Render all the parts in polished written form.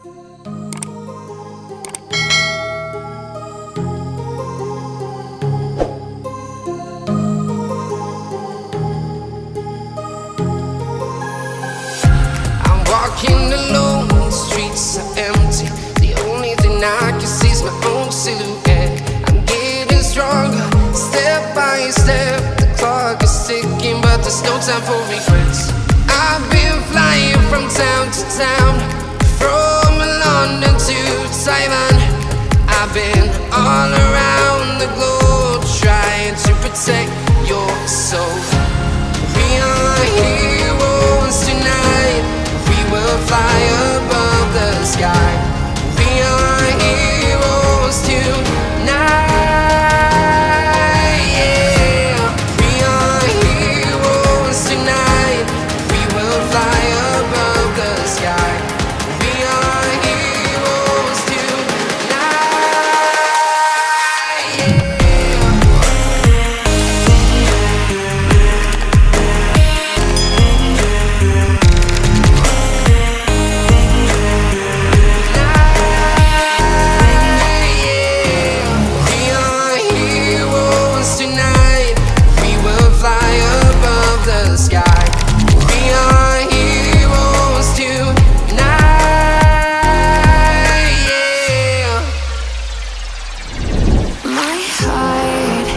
I'm walking alone, the streets are empty. The only thing I can see is my own silhouette. I'm getting stronger, step by step. The clock is ticking, but there's no time for regrets. I've been flying from town to town, from London to Taiwan. I've been all around the globe, trying to protect your soul. We are heroes tonight. We will fly above the sky. We are heroes tonight. Yeah. We are heroes tonight. We will fly above the sky. We are heroes tonight. Yeah. Tonight, we will fly above the sky. We are heroes tonight, yeah. My heart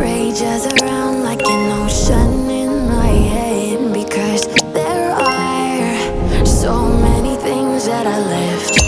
rages around like an ocean in my head, because there are so many things that I left